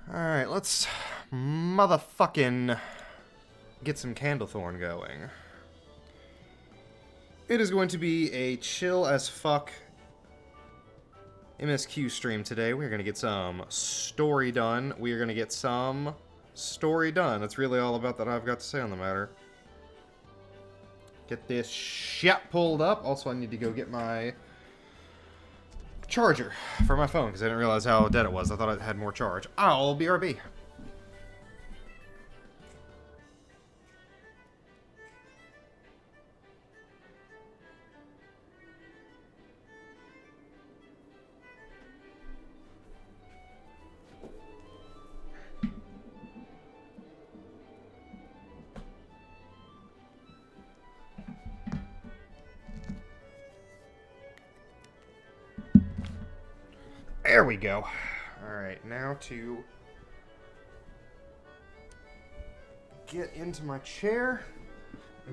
Alright, let's motherfucking get some Candlethorn going. It is going to be a chill as fuck MSQ stream today. We're going to get some story done. We are going to get some story done. That's really all about that I've got to say on the matter. Get this shit pulled up. Also, I need to go get my charger for my phone because I didn't realize how dead it was. I thought it had more charge. I'll BRB. There we go. Alright, now to get into my chair,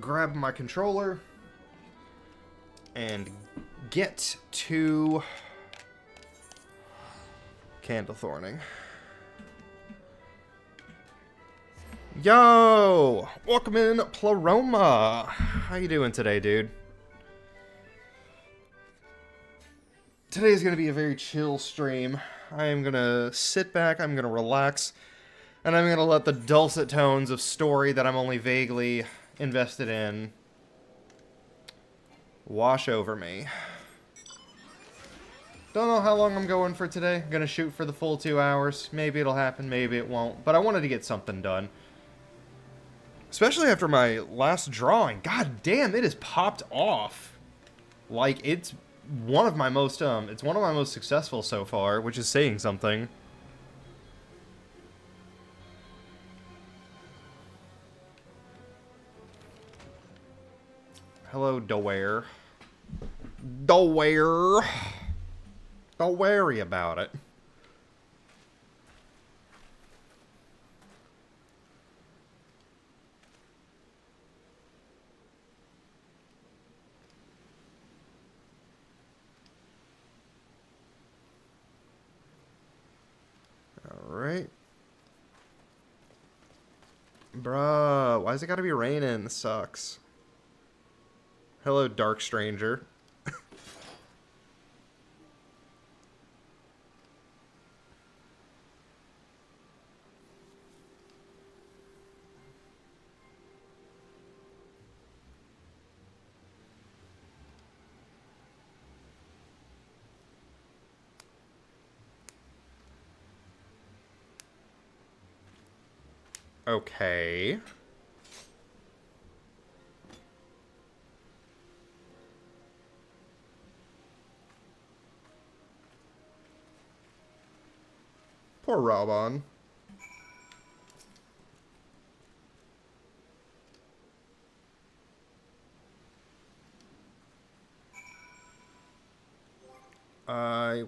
grab my controller, and get to Candlethorning. Yo! Welcome in, Pleroma! How you doing today, dude? Today's going to be a very chill stream. I am going to sit back, I'm going to relax, and I'm going to let the dulcet tones of story that I'm only vaguely invested in wash over me. Don't know how long I'm going for today. I'm going to shoot for the full 2 hours. Maybe it'll happen, maybe it won't. But I wanted to get something done. Especially after my last drawing. God damn, it has popped off. Like, it's one of my most successful so far, which is saying something. Hello, Dware. Dware. Don't worry about it. Alright. Bruh, why's it gotta be raining? This sucks. Hello, Dark Stranger. Okay. Poor Robon.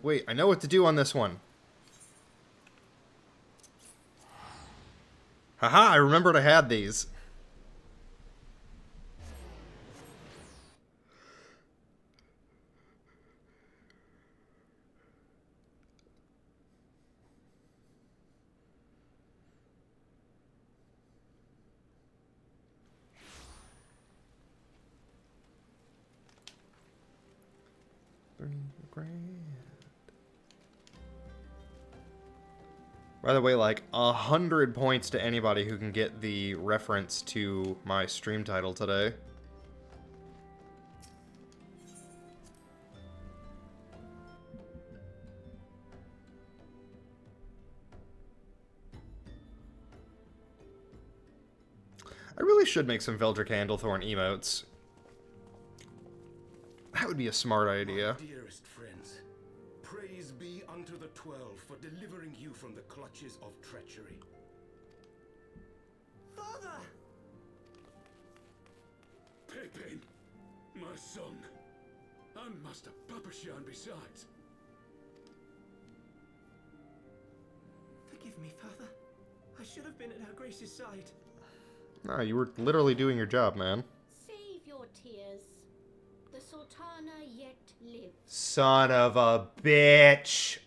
Wait, I know what to do on this one. Haha, I remembered I had these. $3,000. By the way, like 100 points to anybody who can get the reference to my stream title today. I really should make some Veldra Candlethorn emotes. That would be a smart idea. My dearest friends, praise be unto the 12 for delivering you from the clutches of treachery. Father! Pimpin, my son, and Master Papashan besides. Forgive me, Father. I should have been at Her Grace's side. No, you were literally doing your job, man. Save your tears. The Sultana yet lives. Son of a bitch.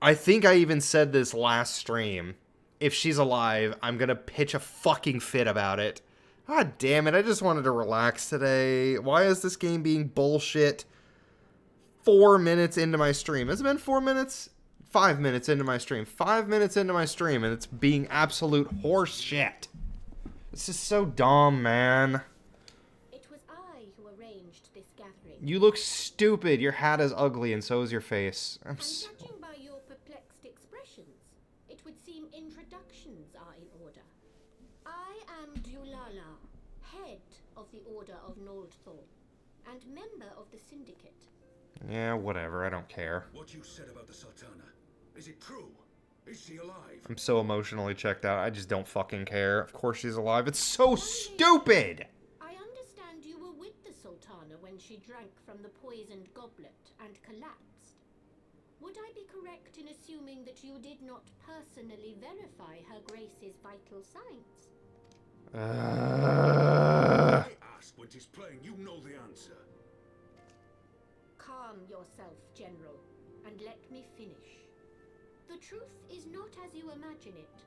I think I even said this last stream. If she's alive, I'm gonna pitch a fucking fit about it. God damn it, I just wanted to relax today. Why is this game being bullshit 4 minutes into my stream? Has it been 4 minutes? 5 minutes into my stream. 5 minutes into my stream, and it's being absolute horse shit. This is so dumb, man. It was I who arranged this gathering. You look stupid. Your hat is ugly, and so is your face. And judging by your perplexed expressions, it would seem introductions are in order. I am Dulala, head of the Order of Candlethorn, and member of the Syndicate. Yeah, whatever. I don't care. What you said about the Sultana, is it true? Is she alive? I'm so emotionally checked out. I just don't fucking care. Of course she's alive. It's so stupid! I understand you were with the Sultana when she drank from the poisoned goblet and collapsed. Would I be correct in assuming that you did not personally verify Her Grace's vital signs? I ask when 'tis plain you know the answer. Calm yourself, General, and let me finish. The truth is not as you imagine it.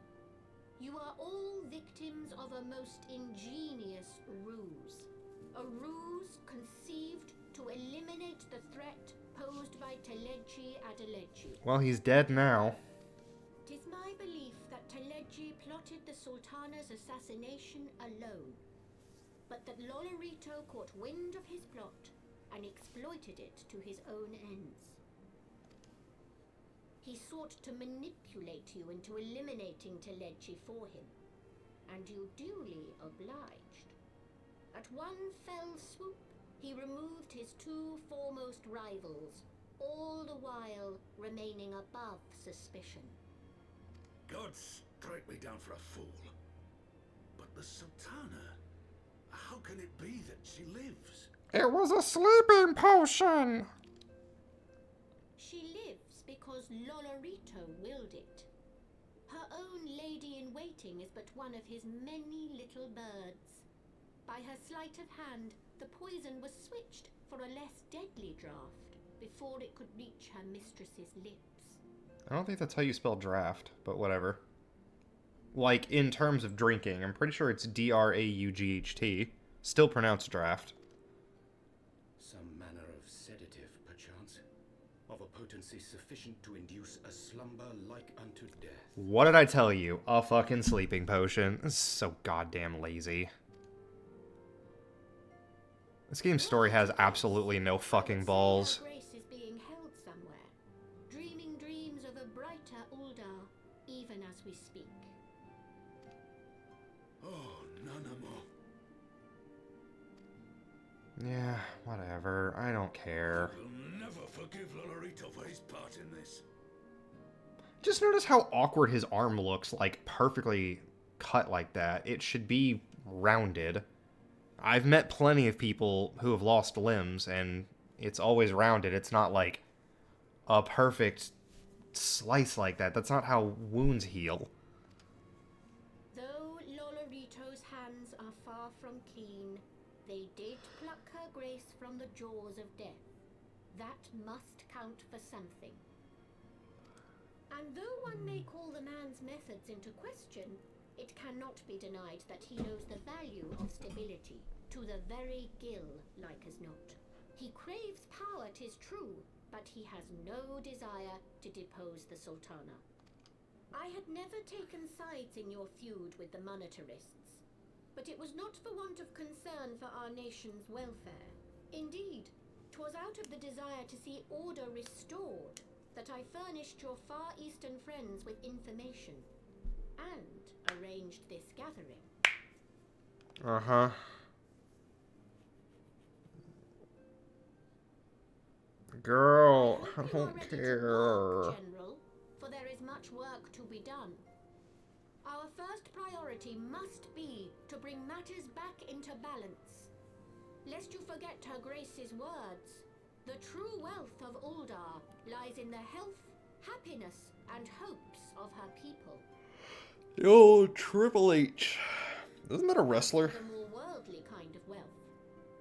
You are all victims of a most ingenious ruse. A ruse conceived to eliminate the threat posed by Teleji Adeleji. Well, he's dead now. Tis my belief that Teleji plotted the Sultana's assassination alone, but that Lolorito caught wind of his plot and exploited it to his own ends. He sought to manipulate you into eliminating Teleji for him, and you duly obliged. At one fell swoop, he removed his two foremost rivals, all the while remaining above suspicion. God strike me down for a fool. But the Sultana, how can it be that she lives? It was a sleeping potion! She lives because Lolorito willed it. Her own lady-in-waiting is but one of his many little birds. By her sleight of hand, the poison was switched for a less deadly draught before it could reach her mistress's lips. I don't think that's how you spell draft, but whatever. Like, in terms of drinking, I'm pretty sure it's D-R-A-U-G-H-T. Still pronounced draft. Some manner of sedative, perchance, of a potency sufficient to induce a slumber like unto death. What did I tell you? A fucking sleeping potion. This is so goddamn lazy. This game's story has absolutely no fucking balls. Her Grace is being held somewhere, dreaming dreams of a brighter Uldar, even as we speak. Oh, Nanamo. Yeah, whatever. I don't care. I will never forgive Lolorito for his part in this. Just notice how awkward his arm looks, like perfectly cut like that. It should be rounded. I've met plenty of people who have lost limbs, and it's always rounded. It's not like a perfect slice like that. That's not how wounds heal. Though Lolorito's hands are far from clean, they did pluck Her Grace from the jaws of death. That must count for something. And though one may call the man's methods into question, it cannot be denied that he knows the value of stability, to the very gill, like as not. He craves power, 'tis true, but he has no desire to depose the Sultana. I had never taken sides in your feud with the monetarists, but it was not for want of concern for our nation's welfare. Indeed, 'twas out of the desire to see order restored that I furnished your Far Eastern friends with information, and arranged this gathering. Uh-huh. Girl, I hope you are don't ready to care. work, General, for there is much work to be done. Our first priority must be to bring matters back into balance. Lest you forget Her Grace's words, the true wealth of Uldar lies in the health, happiness, and hopes of her people. Yo, Triple H. Isn't that a wrestler? The more worldly kind of wealth.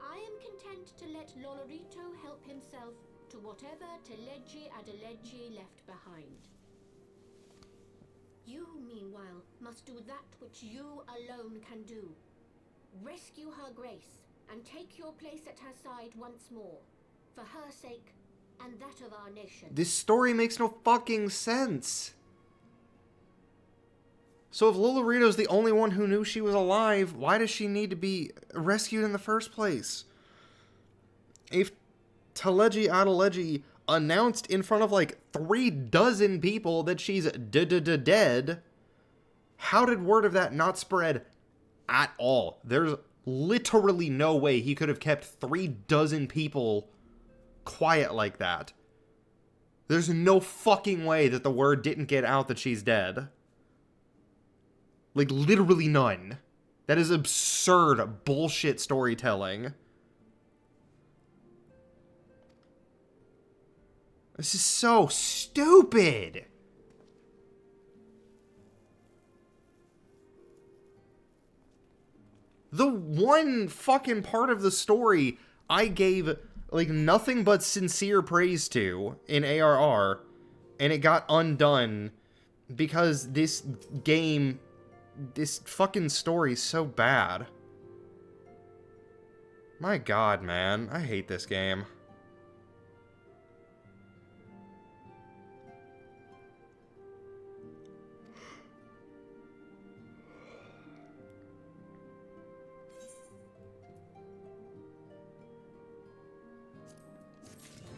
I am content to let Lolorito help himself to whatever Teleji Adeleji left behind. You, meanwhile, must do that which you alone can do. Rescue her Grace, and take your place at her side once more, for her sake and that of our nation. This story makes no fucking sense. So if Lolorito's the only one who knew she was alive, why does she need to be rescued in the first place? If Taleji Adeleji announced in front of like 36 people that she's dead, how did word of that not spread at all? There's literally no way he could have kept 36 people quiet like that. There's no fucking way that the word didn't get out that she's dead. Like, literally none. That is absurd bullshit storytelling. This is so stupid. The one fucking part of the story I gave, like, nothing but sincere praise to in ARR, and it got undone because this game, this fucking story is so bad. My god, man. I hate this game.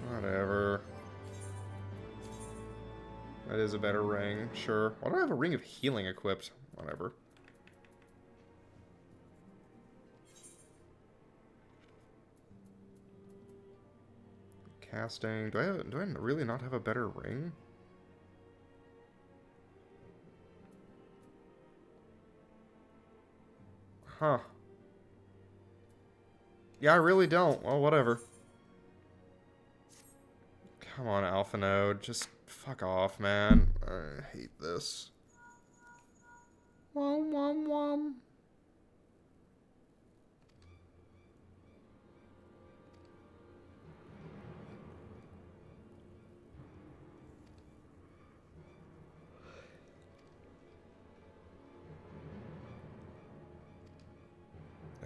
Whatever. That is a better ring, sure. Why do I have a ring of healing equipped? Whatever. Casting. Do I really not have a better ring? Huh. Yeah, I really don't. Well, whatever. Come on, Alpha Node. Just fuck off, man. I hate this. Wom wom wom.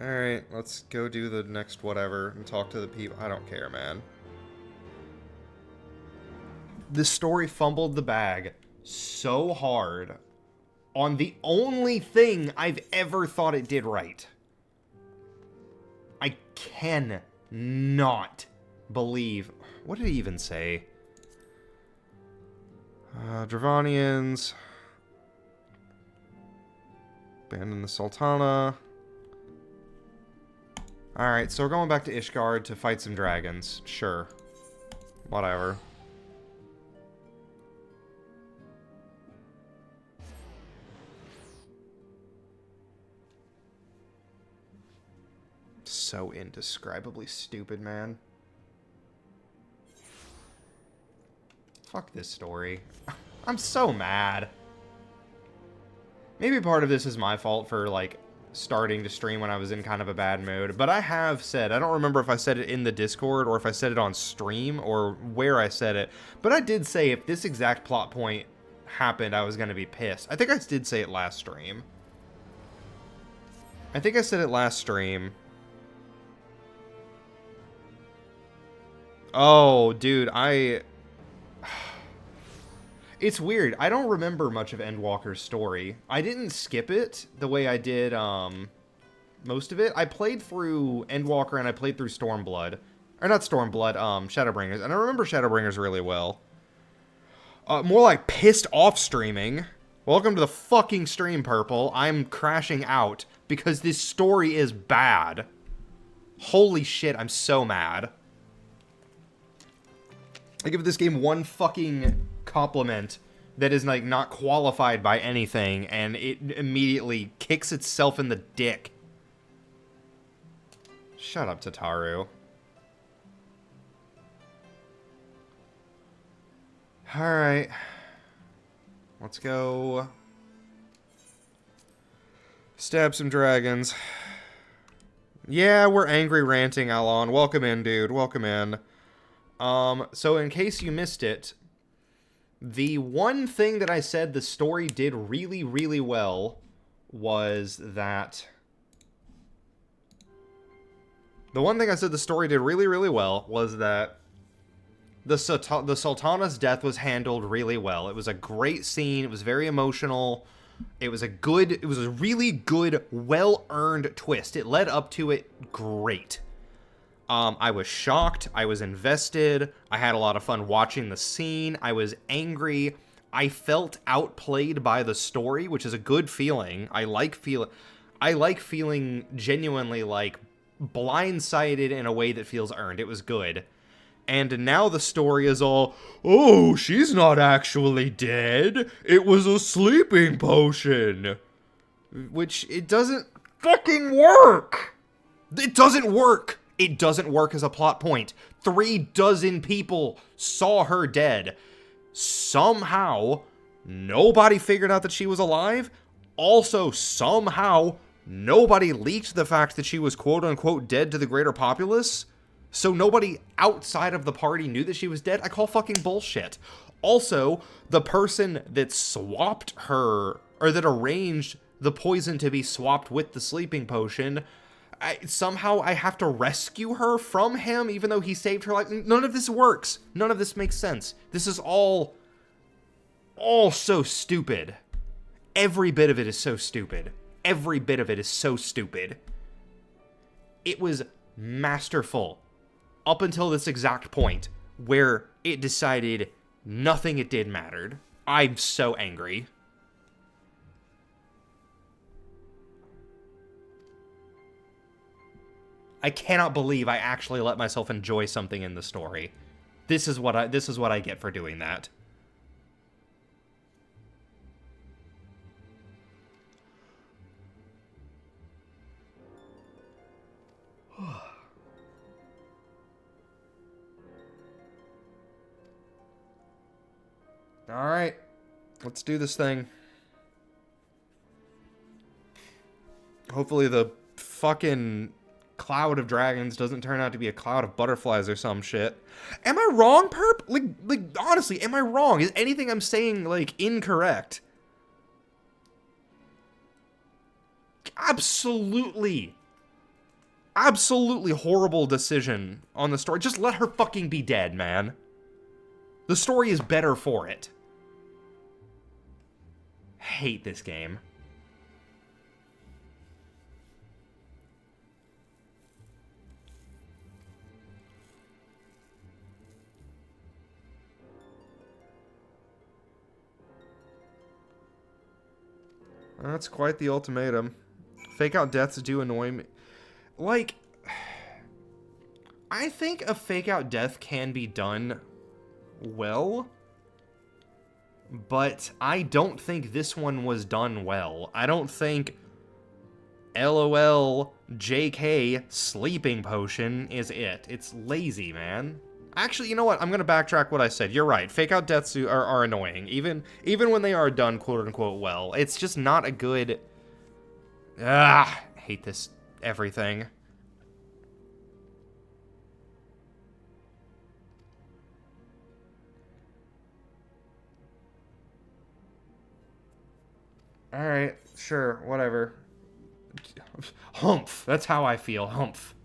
Alright, let's go do the next whatever and talk to the people. I don't care, man. This story fumbled the bag so hard on the only thing I've ever thought it did right. I cannot believe... What did he even say? Dravanians. Abandon the Sultana. Alright, so we're going back to Ishgard to fight some dragons. Sure. Whatever. So indescribably stupid, man. Fuck this story. I'm so mad. Maybe part of this is my fault for, like, starting to stream when I was in kind of a bad mood. But I have said, I don't remember if I said it in the Discord or if I said it on stream or where I said it. But I did say if this exact plot point happened, I was going to be pissed. I think I did say it last stream. I think I said it last stream. Oh, dude, It's weird. I don't remember much of Endwalker's story. I didn't skip it the way I did, most of it. I played through Endwalker and I played through Stormblood. Or not Stormblood, Shadowbringers. And I remember Shadowbringers really well. More like pissed off streaming. Welcome to the fucking stream, Purple. I'm crashing out because this story is bad. Holy shit, I'm so mad. I give this game one fucking compliment that is, like, not qualified by anything, and it immediately kicks itself in the dick. Shut up, Tataru. Alright. Let's go stab some dragons. Yeah, we're angry ranting, Alon. Welcome in, dude. Welcome in. So in case you missed it, The one thing that I said the story did really, really well was that... The one thing I said the story did really, really well was that the Sultana's death was handled really well. It was a great scene. It was very emotional. It was a really good, well-earned twist. It led up to it great. I was shocked. I was invested. I had a lot of fun watching the scene. I was angry. I felt outplayed by the story, which is a good feeling. I like feeling genuinely like blindsided in a way that feels earned. It was good. And now the story is all, oh, she's not actually dead. It was a sleeping potion. Which, it doesn't fucking work. It doesn't work. It doesn't work as a plot point. 3 dozen people saw her dead. Somehow, nobody figured out that she was alive. Also, somehow, nobody leaked the fact that she was quote-unquote dead to the greater populace. So nobody outside of the party knew that she was dead. I call fucking bullshit. Also, the person that swapped her, or that arranged the poison to be swapped with the sleeping potion, somehow I have to rescue her from him, even though he saved her life. None of this works. None of this makes sense. This is all so stupid. Every bit of it is so stupid. Every bit of it is so stupid. It was masterful up until this exact point where it decided nothing it did mattered. I'm so angry. I cannot believe I actually let myself enjoy something in the story. This is what I get for doing that. All right, let's do this thing. Hopefully the fucking cloud of dragons doesn't turn out to be a cloud of butterflies or some shit. Am I wrong, Perp? Like honestly, am I wrong? Is anything I'm saying, like, incorrect? Absolutely horrible decision on the story. Just let her fucking be dead, man. The story is better for it. Hate this game. That's quite the ultimatum. Fake out deaths do annoy me. Like, I think a fake out death can be done well, but I don't think this one was done well. I don't think LOL JK sleeping potion is it. It's lazy, man. Actually, you know what? I'm going to backtrack what I said. You're right. Fake out deaths are annoying. Even when they are done quote-unquote well. It's just not a good... hate this everything. Alright, sure, whatever. Humph. That's how I feel. Humph.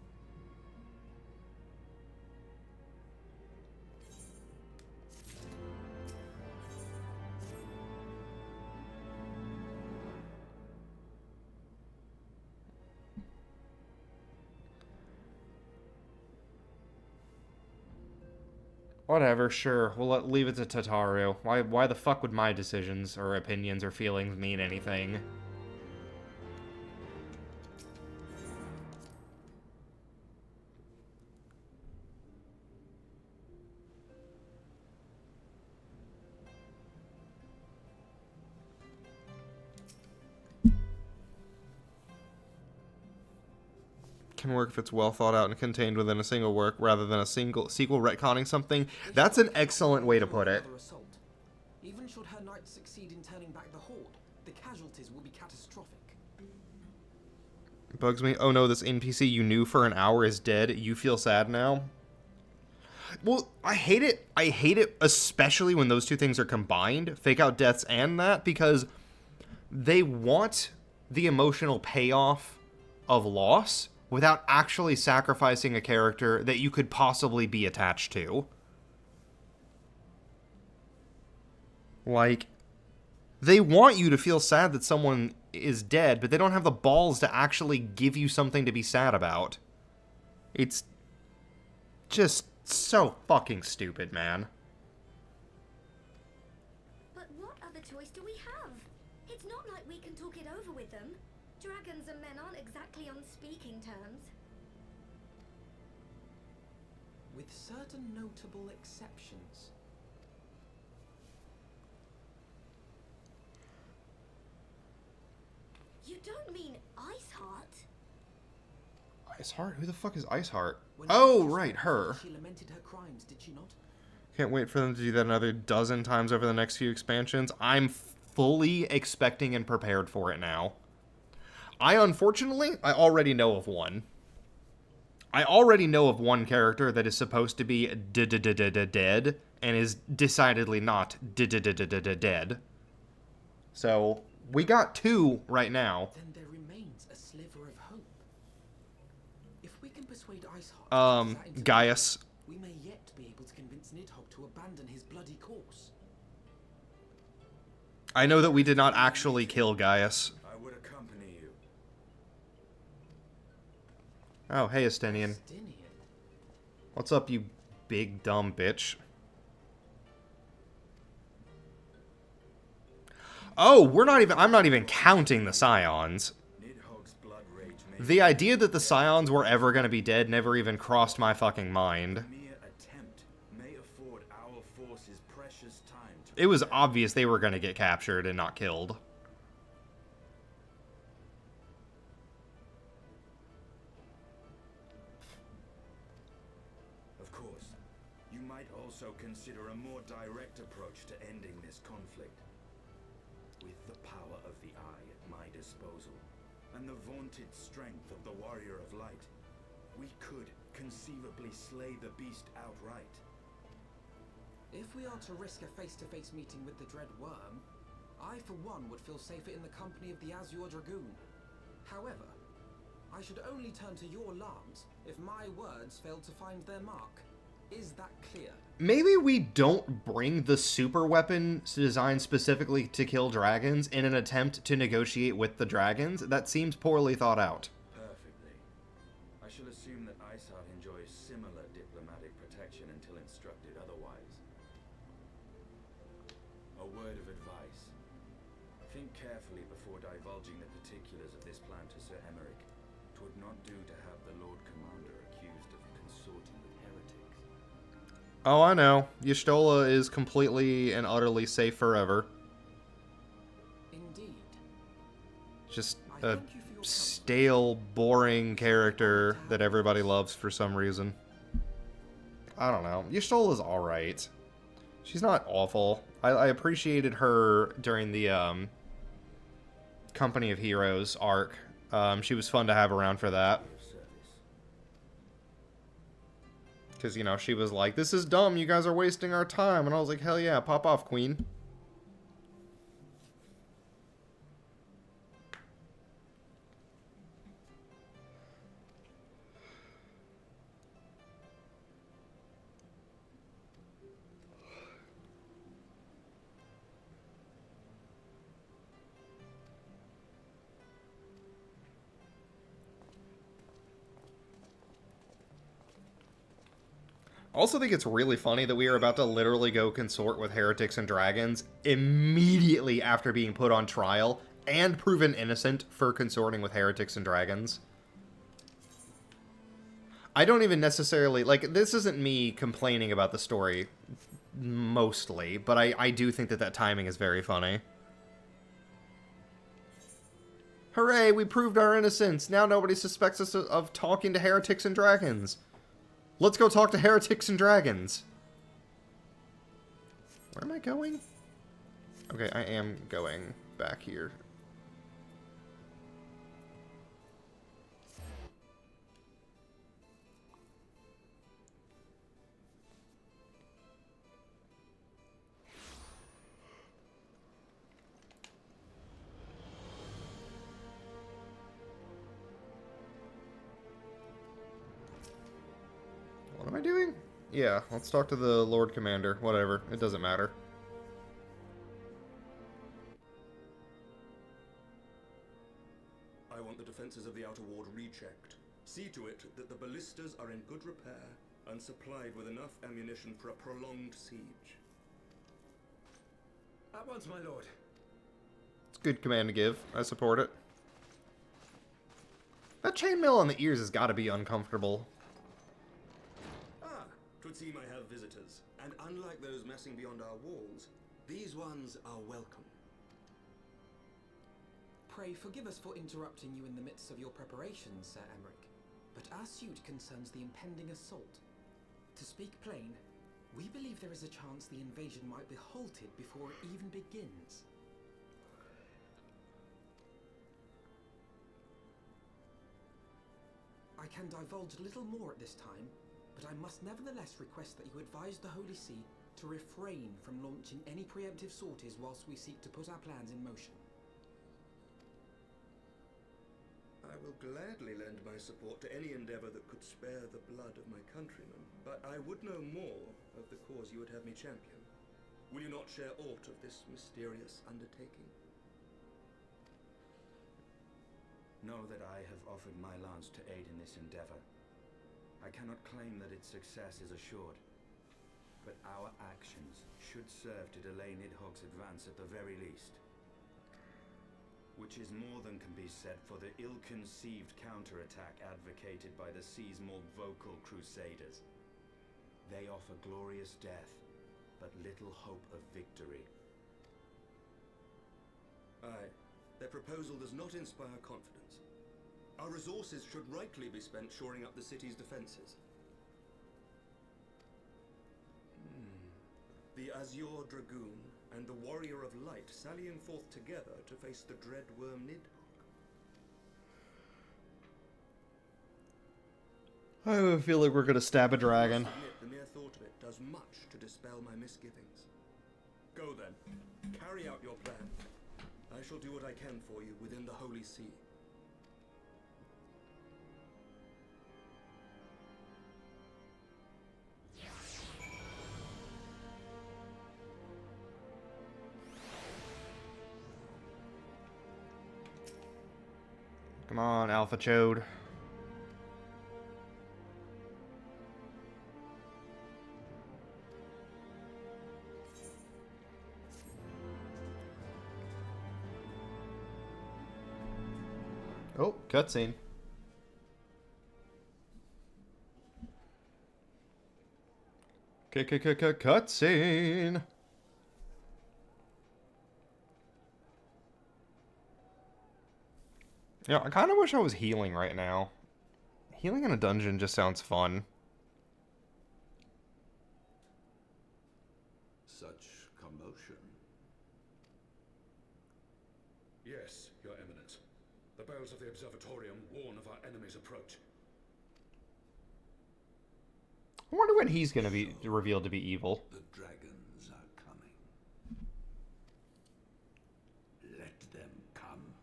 Whatever, sure. We'll leave it to Tataru. Why the fuck would my decisions or opinions or feelings mean anything? Can work if it's well thought out and contained within a single work rather than a single sequel retconning something. That's an excellent way to put it. Even should her knights succeed in turning back the horde, the casualties will be catastrophic. Bugs me. Oh no, this NPC you knew for an hour is dead. You feel sad now? Well, I hate it. I hate it, especially when those two things are combined, fake out deaths and that, because they want the emotional payoff of loss without actually sacrificing a character that you could possibly be attached to. Like, they want you to feel sad that someone is dead, but they don't have the balls to actually give you something to be sad about. It's just so fucking stupid, man. But what other choice do we have? It's not like we can talk it over with them. Dragons and men aren't exactly on speaking terms. With certain notable exceptions. You don't mean Iceheart? Iceheart? Who the fuck is Iceheart? When Oh, she right, her. She lamented her crimes, did she not? Can't wait for them to do that another dozen times over the next few expansions. I'm fully expecting and prepared for it now. I already know of one. I already know of one character that is supposed to be dead and is decidedly not dead. So, we got two right now. Then there remains a sliver of hope. If we can persuade Iceheart Gaius. we may yet be able to convince Nidhogg to abandon his bloody course. I know that we did not actually kill Gaius. I would accompany you. Oh, hey, Estinian. Stinian. What's up, you big dumb bitch? Oh, I'm not even counting the Scions. Nidhogg's blood rage may The idea that the Scions were ever going to be dead never even crossed my fucking mind. mere attempt may afford our forces precious time to It was obvious they were going to get captured and not killed. Of course, you might also consider a more direct approach to ending this conflict. With the power of the Eye at my disposal, and the vaunted strength of the Warrior of Light, we could conceivably slay the beast outright. If we are to risk a face-to-face meeting with the Dread Worm, I for one would feel safer in the company of the Azure Dragoon. However, I should only turn to your alarms if my words fail to find their mark. Is that clear? Maybe we don't bring the super weapon designed specifically to kill dragons in an attempt to negotiate with the dragons. That seems poorly thought out. Perfectly. I shall assume that Iceheart enjoys similar diplomatic protection until instructed otherwise. A word of advice. Think carefully before divulging the particulars of this plan to Sir Emeric. 'Twould not do to have the Lord Commander accused of consorting with heretics. Oh, I know. Y'shtola is completely and utterly safe forever. Indeed. Just I a thank you for your counsel. stale, boring character that everybody loves for some reason. I don't know. Y'shtola's alright. She's not awful. I appreciated her during the Company of Heroes arc. She was fun to have around for that. Of service. Because, you know, she was like, this is dumb, you guys are wasting our time. And I was like, hell yeah, pop off, queen. I also think it's really funny that we are about to literally go consort with heretics and dragons immediately after being put on trial and proven innocent for consorting with heretics and dragons. I don't even necessarily, like, this isn't me complaining about the story mostly, but I do think that timing is very funny. Hooray, we proved our innocence! Now nobody suspects us of talking to heretics and dragons. Let's go talk to heretics and dragons. Where am I going? Okay, I am going back here. Yeah, let's talk to the Lord Commander. Whatever. It doesn't matter. I want the defenses of the outer ward rechecked. See to it that the ballistas are in good repair and supplied with enough ammunition for a prolonged siege. At once, my lord. It's a good command to give. I support it. That chainmail on the ears has got to be uncomfortable. Ah, 'twould seem I have visitors, and unlike those messing beyond our walls, these ones are welcome. Pray forgive us for interrupting you in the midst of your preparations, Sir Emmerich, but our suit concerns the impending assault. To speak plain, we believe there is a chance the invasion might be halted before it even begins. I can divulge little more at this time, but I must nevertheless request that you advise the Holy See to refrain from launching any preemptive sorties whilst we seek to put our plans in motion. I will gladly lend my support to any endeavor that could spare the blood of my countrymen, but I would know more of the cause you would have me champion. Will you not share aught of this mysterious undertaking? Know that I have offered my lance to aid in this endeavor. I cannot claim that its success is assured, but our actions should serve to delay Nidhogg's advance at the very least. Which is more than can be said for the ill-conceived counterattack advocated by the sea's more vocal crusaders. They offer glorious death, but little hope of victory. Aye, their proposal does not inspire confidence. Our resources should rightly be spent shoring up the city's defenses. The Azure Dragoon and the Warrior of Light sallying forth together to face the dread worm Nidhogg. I have a feeling we're gonna stab a dragon. I must admit, the mere thought of it does much to dispel my misgivings. Go then, carry out your plan. I shall do what I can for you within the Holy See. Come on, Alpha Chode. Oh, cutscene. Cutscene. Yeah, I kind of wish I was healing right now. Healing in a dungeon just sounds fun. Such commotion. Yes, Your Eminence. The bells of the observatorium warn of our enemy's approach. I wonder when he's going to be revealed to be evil. The dragons are coming. Let them come.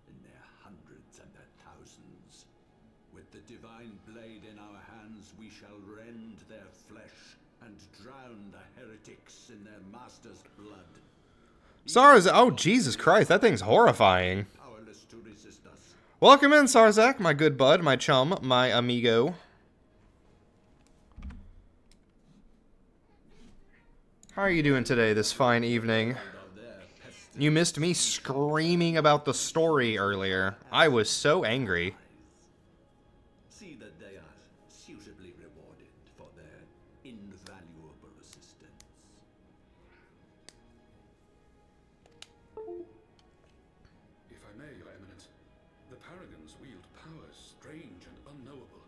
In their hundreds and their thousands. With the divine blade in our hands, we shall rend their flesh and drown the heretics in their master's blood. Sarzak, oh Jesus Christ, that thing's horrifying. Powerless to resist us. Welcome in, Sarzak, my good bud, my chum, my amigo. How are you doing today, this fine evening? You missed me screaming about the story earlier. I was so angry. See that they are suitably rewarded for their invaluable assistance. If I may, Your Eminence, the Paragons wield powers strange and unknowable.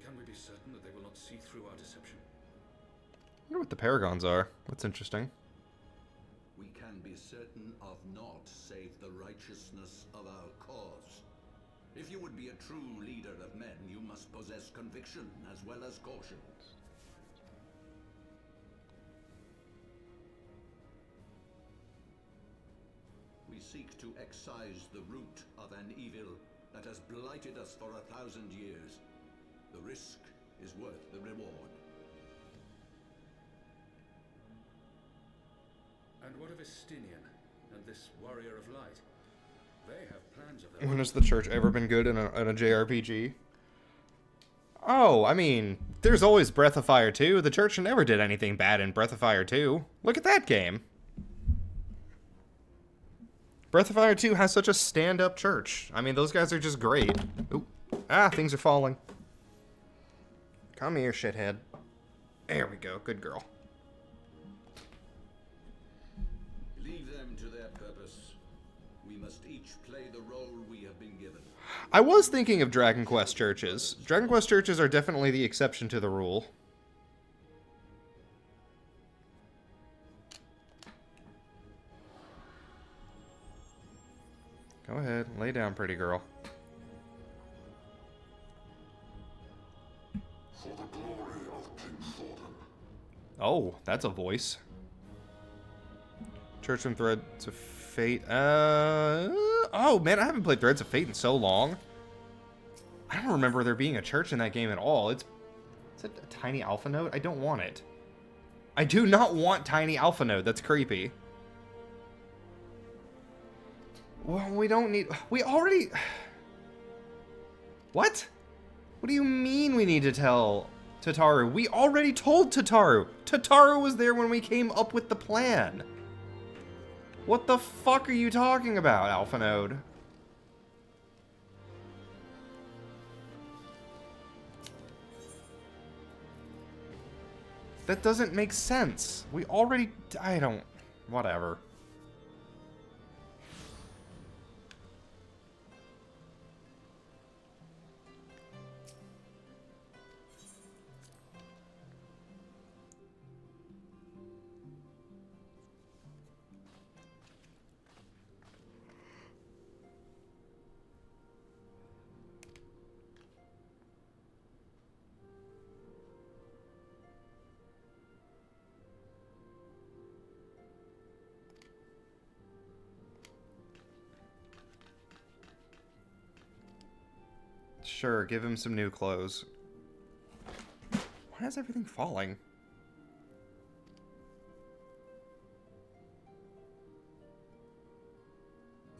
Can we be certain that they will not see through our deception? I wonder what the Paragons are. That's interesting. We can be certain of naught save the righteousness of our cause. If you would be a true leader of men, you must possess conviction as well as caution. We seek to excise the root of an evil that has blighted us for 1,000 years. The risk is worth the reward. And what of Estinian and this warrior of light? They have plans of their When own. has the church ever been good in a JRPG? Oh, I mean, there's always Breath of Fire 2. The church never did anything bad in Breath of Fire 2. Look at that game. Breath of Fire 2 has such a stand-up church. I mean, those guys are just great. Ooh. Ah, things are falling. Come here, shithead. There we go. Good girl. Leave them to their purpose. We must each play the role we have been given. I was thinking of Dragon Quest churches. Dragon Quest churches are definitely the exception to the rule. Go ahead, lay down, pretty girl. For the glory of Candlethorn. Oh, that's a voice. Church and Threads of Fate. Oh, man, I haven't played Threads of Fate in so long. I don't remember there being a church in that game at all. It's a tiny alpha node? I don't want it. I do not want tiny alpha node. That's creepy. Well, we don't need... We already... What? What do you mean we need to tell Tataru? We already told Tataru. Tataru was there when we came up with the plan. What the fuck are you talking about, Alpha Node? That doesn't make sense. We already... I don't... Whatever. Sure, give him some new clothes. Why is everything falling?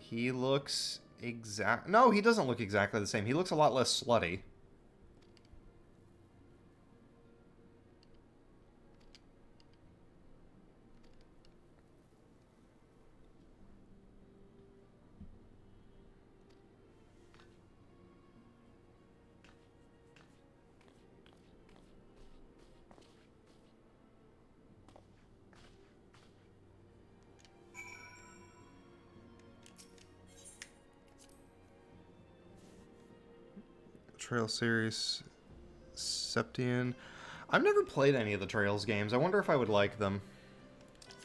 He looks No, he doesn't look exactly the same. He looks a lot less slutty. Trail series, Septian. I've never played any of the Trails games. I wonder if I would like them.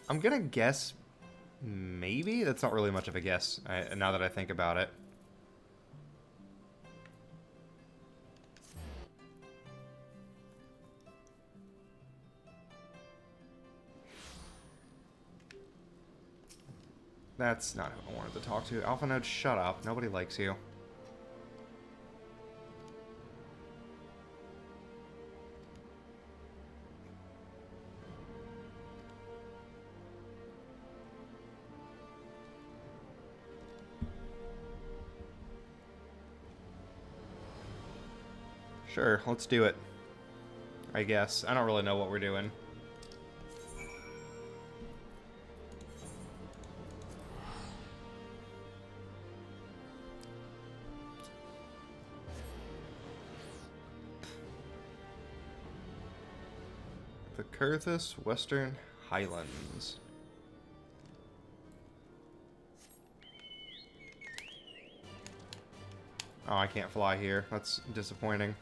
I'm gonna guess maybe. That's not really much of a guess now that I think about it. That's not who I wanted to talk to. Alpha Node, shut up. Nobody likes you. Sure, let's do it. I guess. I don't really know what we're doing. The Kurthus Western Highlands. Oh, I can't fly here. That's disappointing.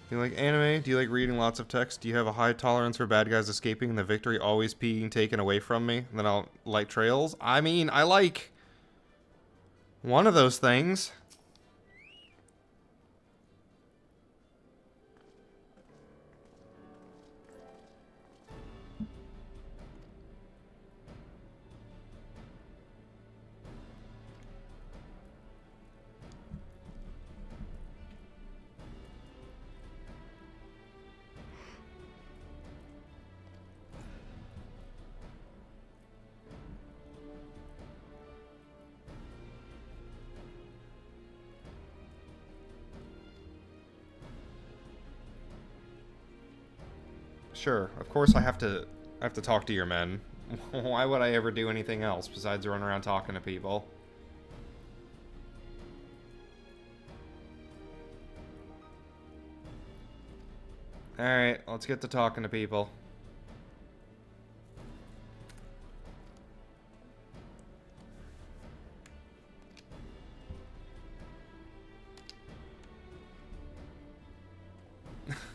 Do you like anime? Do you like reading lots of text? Do you have a high tolerance for bad guys escaping and the victory always being taken away from me? And then I'll like Trails? I mean, I like one of those things. Sure, of course I have to talk to your men. Why would I ever do anything else besides run around talking to people? Alright, let's get to talking to people.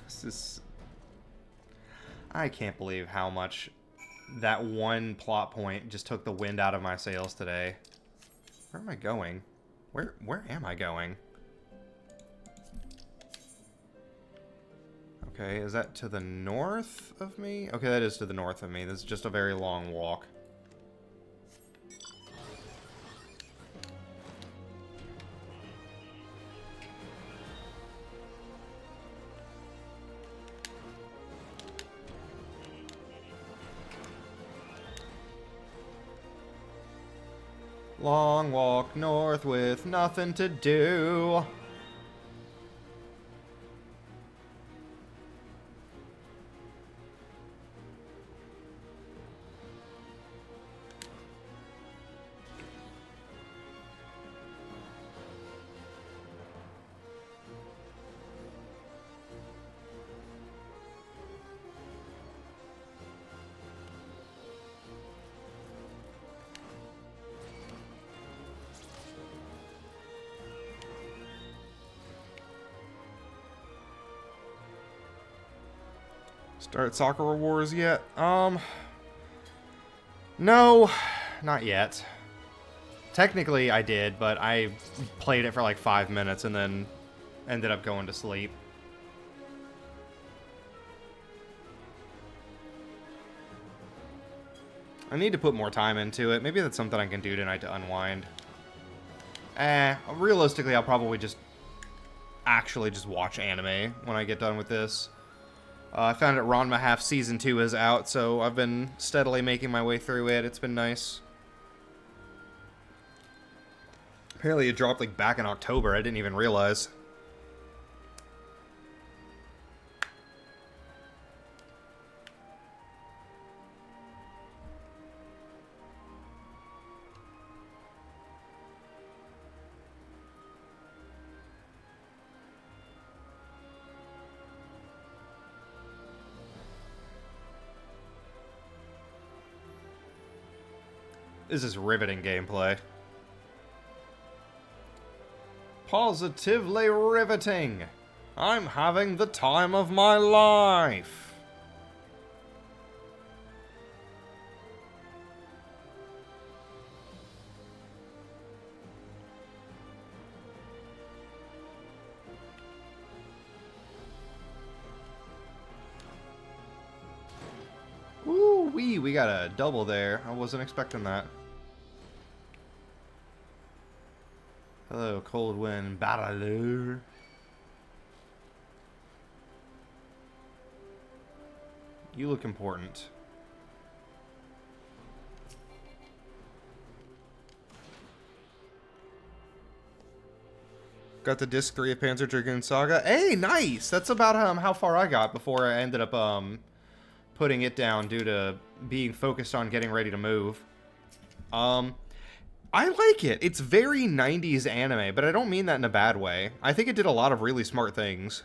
This is... I can't believe how much that one plot point just took the wind out of my sails today. Where am I going? Where am I going? Okay, is that to the north of me? Okay, that is to the north of me. This is just a very long walk. Long walk north with nothing to do. Start Sakura Wars yet? No, not yet. Technically, I did, but I played it for like 5 minutes and then ended up going to sleep. I need to put more time into it. Maybe that's something I can do tonight to unwind. Realistically, I'll probably just actually just watch anime when I get done with this. I found out Ranma Half Season 2 is out, so I've been steadily making my way through it. It's been nice. Apparently it dropped like back in October. I didn't even realize. This is riveting gameplay. Positively riveting. I'm having the time of my life. Woo-wee, we got a double there. I wasn't expecting that. Hello, Cold Wind Battler. You look important. Got the disc 3 of Panzer Dragoon Saga. Hey, nice! That's about how far I got before I ended up putting it down due to being focused on getting ready to move. I like it. It's very 90s anime, but I don't mean that in a bad way. I think it did a lot of really smart things.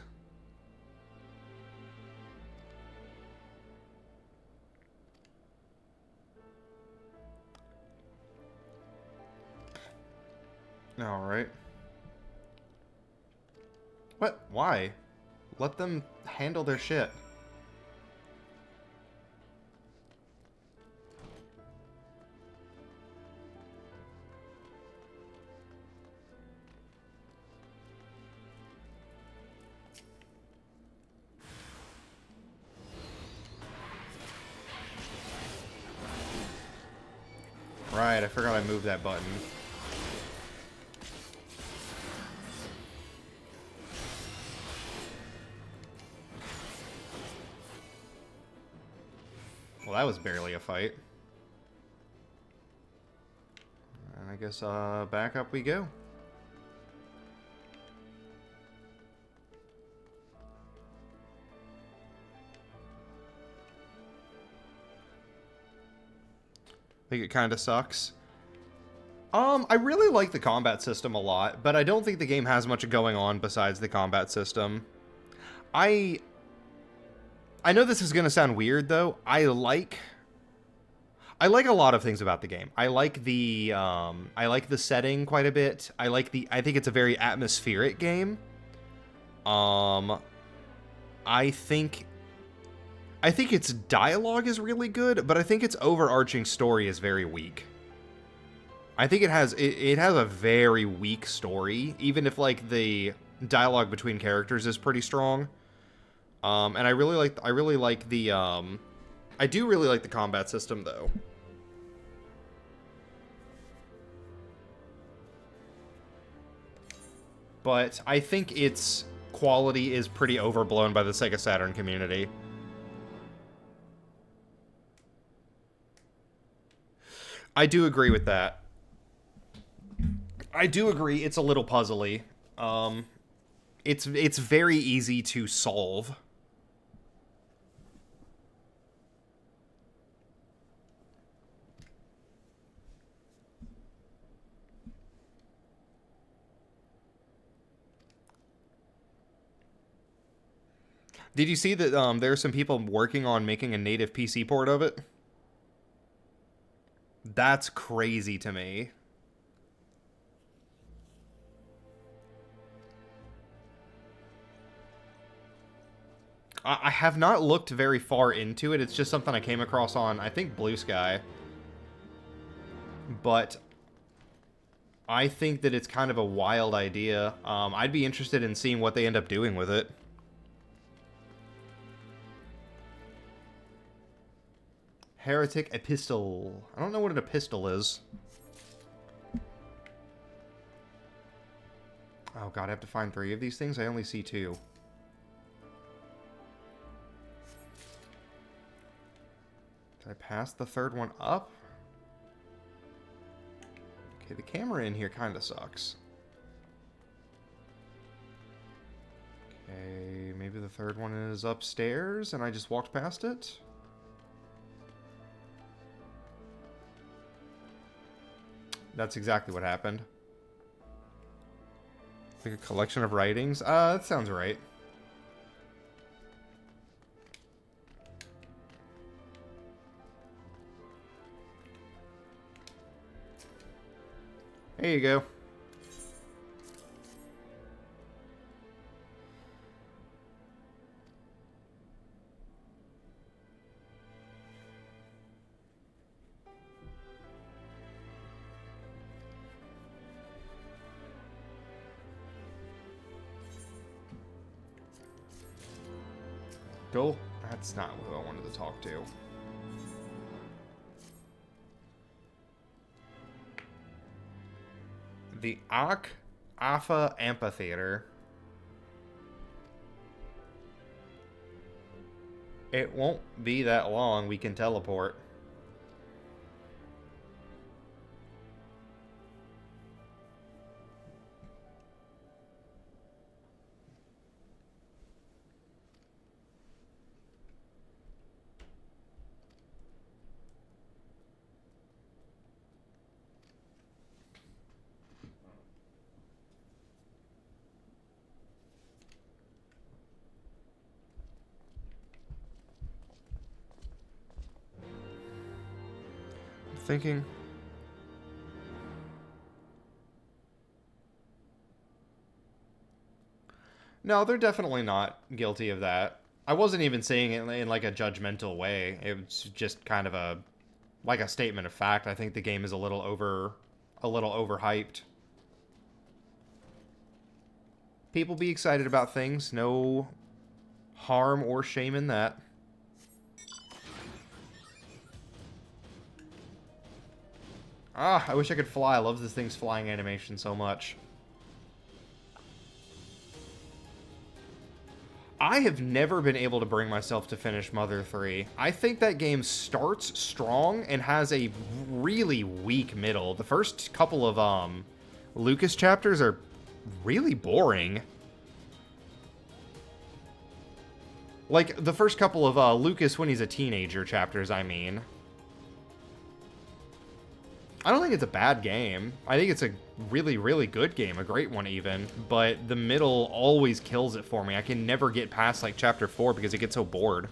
Alright. What? Why? Let them handle their shit. Right, I forgot I moved that button. Well, that was barely a fight. And I guess, back up we go. I think it kind of sucks. I really like the combat system a lot, but I don't think the game has much going on besides the combat system. I know this is gonna sound weird though. I like a lot of things about the game. I like the setting quite a bit. I think it's a very atmospheric game. I think its dialogue is really good, but I think its overarching story is very weak. I think it has a very weak story, even if like the dialogue between characters is pretty strong. And I do really like the combat system though. But I think its quality is pretty overblown by the Sega Saturn community. I do agree with that. I do agree it's a little puzzly. It's very easy to solve. Did you see that there are some people working on making a native PC port of it? That's crazy to me. I have not looked very far into it. It's just something I came across on, I think, Blue Sky. But I think that it's kind of a wild idea. I'd be interested in seeing what they end up doing with it. Heretic Epistle. I don't know what an epistle is. Oh god, I have to find 3 of these things? I only see 2. Did I pass the 3rd one up? Okay, the camera in here kind of sucks. Okay, maybe the 3rd one is upstairs and I just walked past it? That's exactly what happened. Like a collection of writings? That sounds right. There you go. Cool. That's not who I wanted to talk to. The Alpha Amphitheater. It won't be that long. We can teleport. Thinking. No, they're definitely not guilty of that. I wasn't even saying it in like a judgmental way. It was just kind of a statement of fact. I think the game is a little overhyped. People be excited about things. No harm or shame in that. Ah, I wish I could fly. I love this thing's flying animation so much. I have never been able to bring myself to finish Mother 3. I think that game starts strong and has a really weak middle. The first couple of Lucas chapters are really boring. Like, the first couple of Lucas when he's a teenager chapters, I mean. I don't think it's a bad game. I think it's a really, really good game. A great one, even. But the middle always kills it for me. I can never get past, like, Chapter 4 because it gets so bored.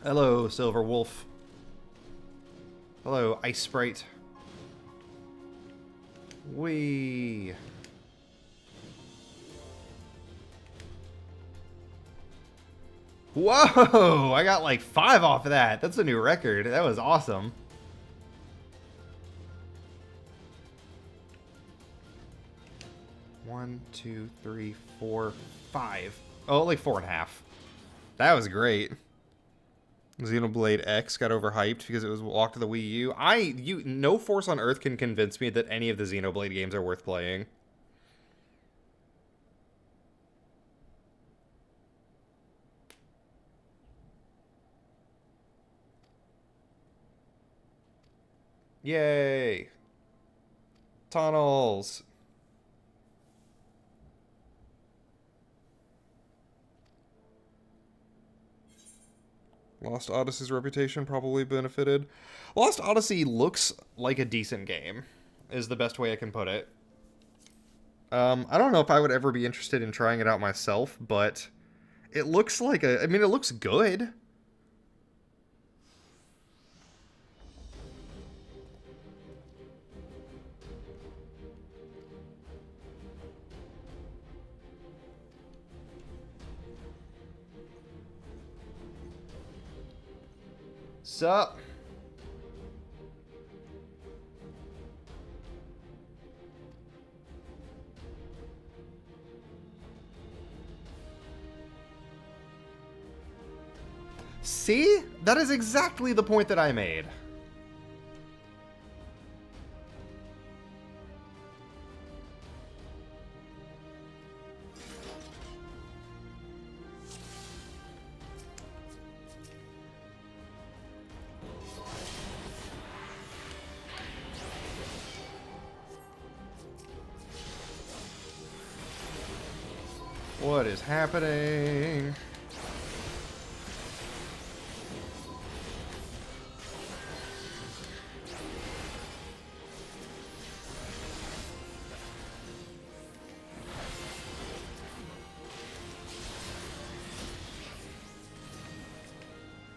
Hello, Silver Wolf. Hello, Ice Sprite. Whee! Whoa! I got like 5 off of that. That's a new record. That was awesome. One, two, three, 4, 5. Oh, like 4.5. That was great. Xenoblade X got overhyped because it was locked to the Wii U. No force on earth can convince me that any of the Xenoblade games are worth playing. Yay! Tunnels! Lost Odyssey's reputation probably benefited. Lost Odyssey looks like a decent game, is the best way I can put it. I don't know if I would ever be interested in trying it out myself, but it looks like I mean, it looks good. Sup? See? That is exactly the point that I made. What is happening?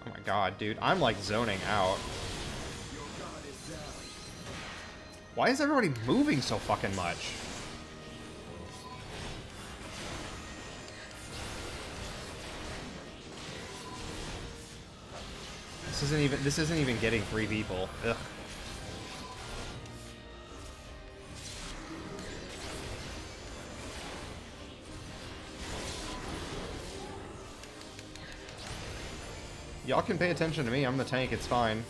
Oh my god, dude. I'm like zoning out. Why is everybody moving so fucking much? This isn't even getting 3 people. Ugh. Y'all can pay attention to me. I'm the tank. It's fine.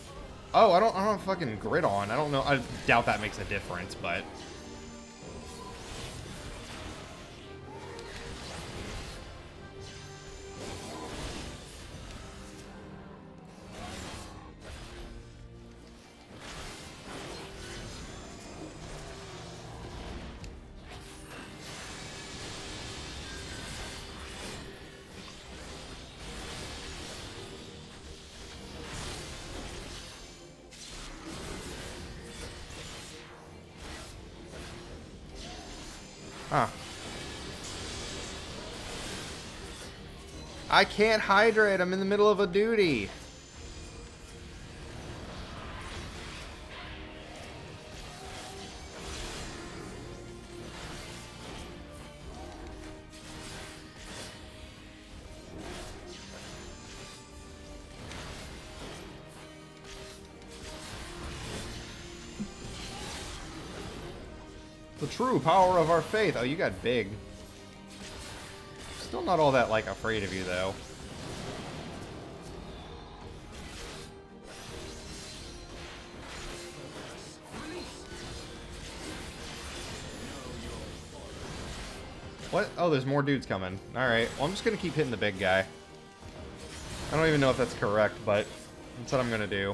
Oh, I don't have fucking grid on. I don't know. I doubt that makes a difference, but huh. I can't hydrate. I'm in the middle of a duty. The true power of our faith. Oh, you got big. Still not all that, like, afraid of you, though. What? Oh, there's more dudes coming. Alright, well, I'm just gonna keep hitting the big guy. I don't even know if that's correct, but That's what I'm gonna do.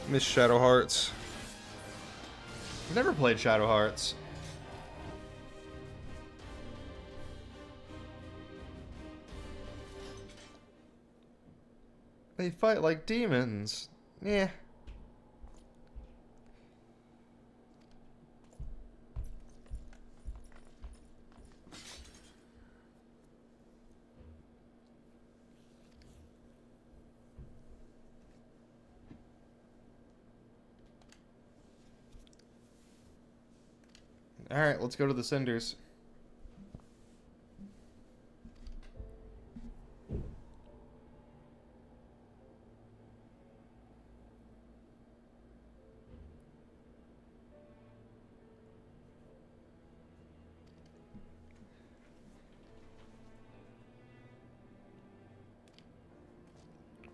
Miss Shadow Hearts. I've never played Shadow Hearts. They fight like demons. Yeah. Alright, let's go to the Cinders.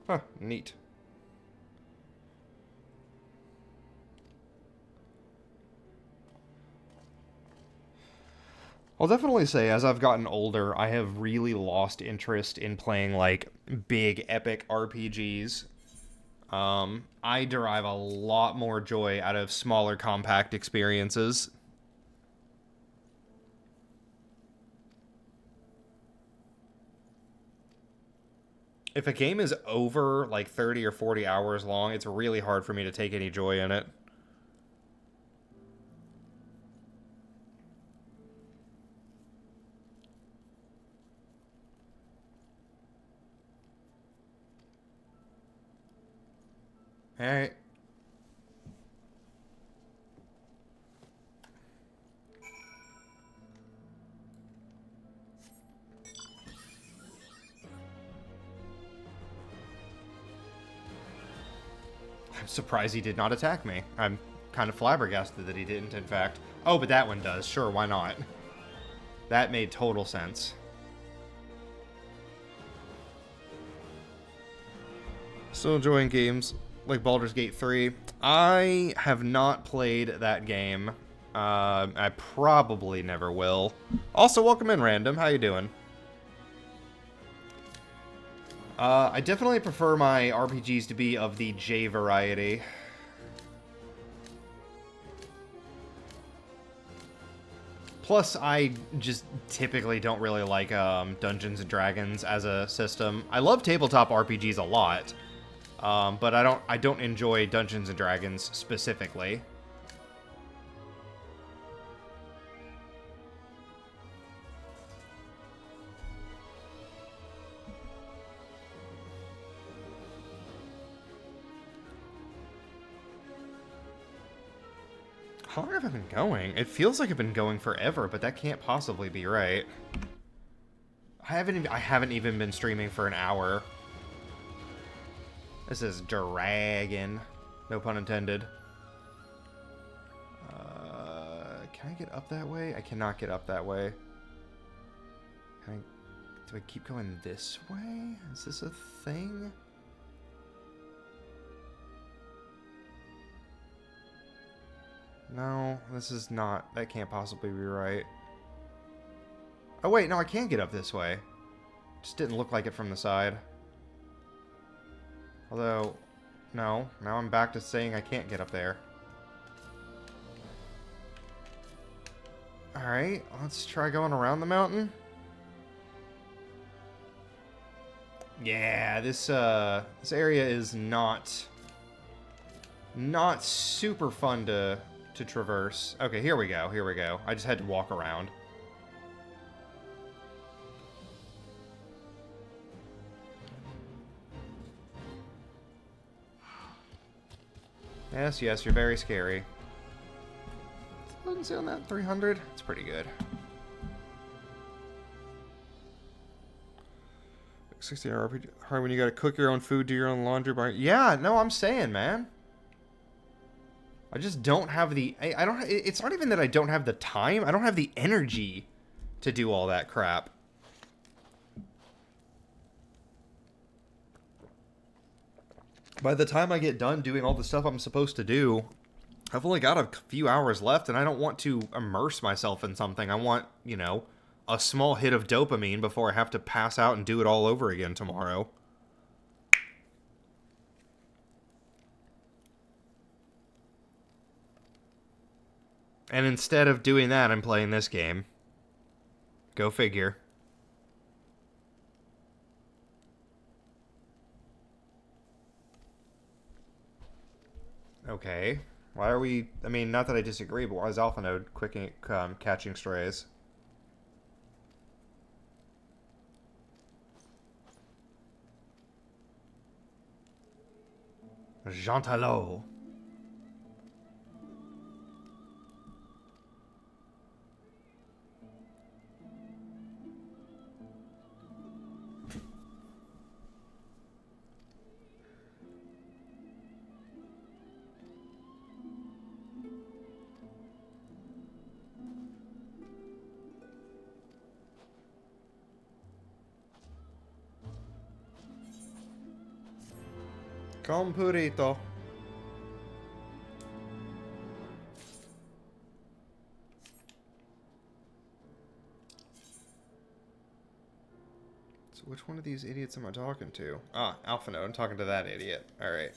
Huh, neat. I'll definitely say, as I've gotten older, I have really lost interest in playing, like, big, epic RPGs. I derive a lot more joy out of smaller, compact experiences. If a game is over, like, 30 or 40 hours long, it's really hard for me to take any joy in it. Alright. I'm surprised he did not attack me. I'm kind of flabbergasted that he didn't, in fact. Oh, but that one does. Sure, why not? That made total sense. Still enjoying games like Baldur's Gate 3. I have not played that game. I probably never will. Also, welcome in, Random. How you doing? I definitely prefer my RPGs to be of the J variety. Plus, I just typically don't really like Dungeons and Dragons as a system. I love tabletop RPGs a lot. But I don't enjoy Dungeons and Dragons specifically. How long have I been going? It feels like I've been going forever, but that can't possibly be right. I haven't even been streaming for an hour. This is dragging. No pun intended. Can I get up that way? I cannot get up that way. Do I keep going this way? Is this a thing? No, this is not. That can't possibly be right. Oh wait, no, I can get up this way. Just didn't look like it from the side. Although, no. Now I'm back to saying I can't get up there. Alright, let's try going around the mountain. Yeah, this area is not super fun to traverse. Okay, here we go, here we go. I just had to walk around. Yes, yes, you're very scary. Potency on that 300? It's pretty good. 60-hour RPG hard when you gotta cook your own food, do your own laundry. Yeah, no, I'm saying, man. I just don't have the... I don't... It's not even that I don't have the time. I don't have the energy to do all that crap. By the time I get done doing all the stuff I'm supposed to do, I've only got a few hours left, and I don't want to immerse myself in something. I want, you know, a small hit of dopamine before I have to pass out and do it all over again tomorrow. And instead of doing that, I'm playing this game. Go figure. Okay. Why are we... I mean, not that I disagree, but why is Alpha Node catching strays? Jean-Talot. Compurito. So which one of these idiots am I talking to? Ah, Alpha Node. I'm talking to that idiot. Alright.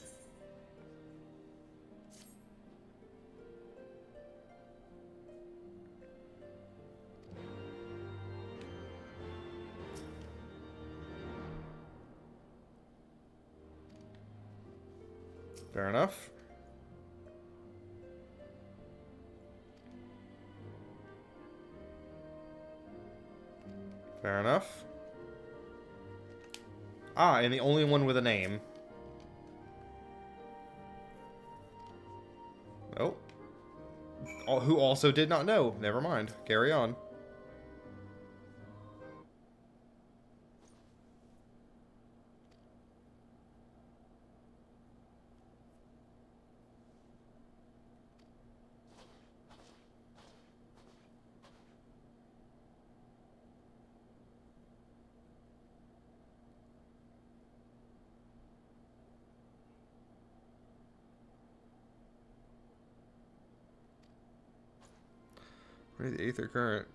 Fair enough. Fair enough. Ah, and the only one with a name. Oh. Who also did not know. Never mind. Carry on. What are the Aether Current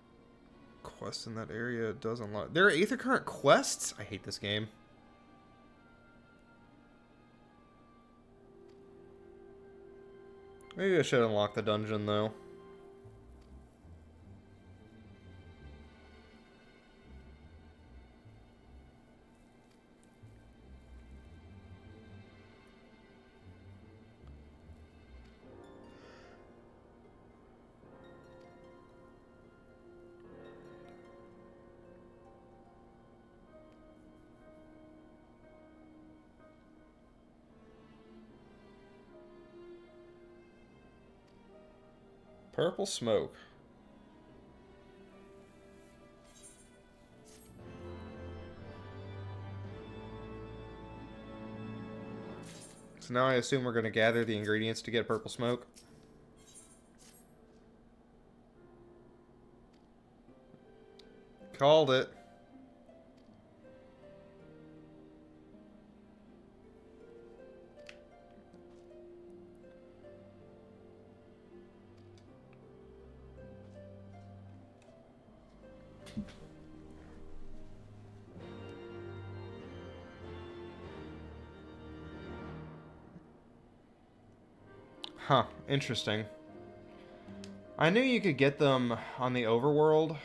quests in that area does unlock? There are Aether Current quests? I hate this game. Maybe I should unlock the dungeon, though. Purple smoke. So now I assume we're going to gather the ingredients to get purple smoke. Called it. Huh, interesting. I knew you could get them on the overworld,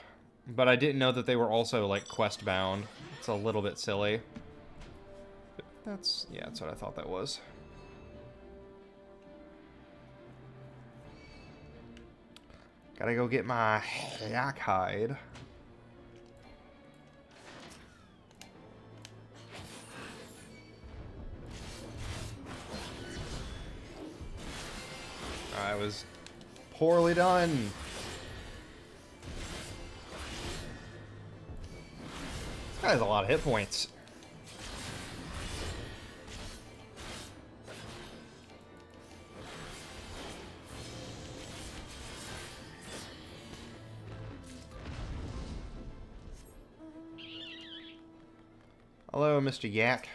but I didn't know that they were also, like, quest-bound. It's a little bit silly. But that's what I thought that was. Gotta go get my yak hide. I was poorly done. That has a lot of hit points. Hello, Mr. Yak.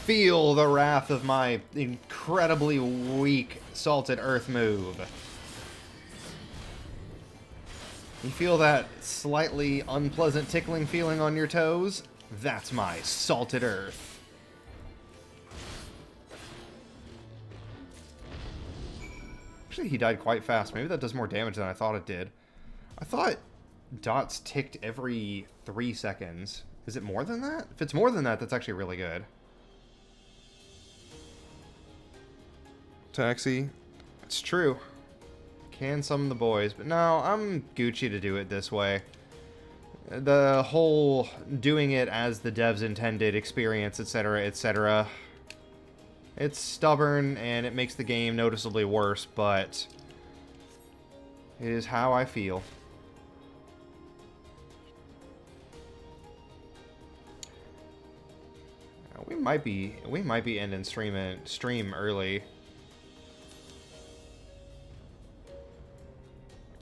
Feel the wrath of my incredibly weak salted earth move. You feel that slightly unpleasant tickling feeling on your toes? That's my salted earth. Actually, he died quite fast. Maybe that does more damage than I thought it did. I thought dots ticked every 3 seconds. Is it more than that? If it's more than that, that's actually really good. Taxi. It's true. Can summon the boys, but no, I'm Gucci to do it this way. The whole doing it as the devs intended experience, etc., etc. It's stubborn and it makes the game noticeably worse, but it is how I feel. We might be ending stream early.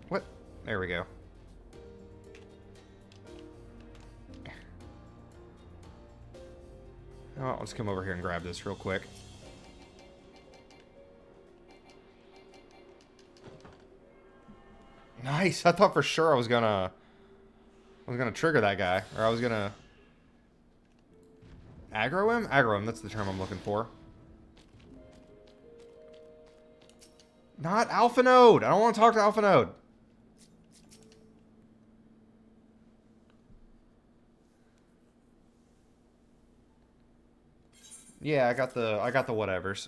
What? There we go. Oh, let's come over here and grab this real quick. Nice. I thought for sure I was gonna trigger that guy, or I was gonna aggro him. Aggro him. That's the term I'm looking for. Not Alpha Node. I don't want to talk to Alpha Node. Yeah, I got the whatevers.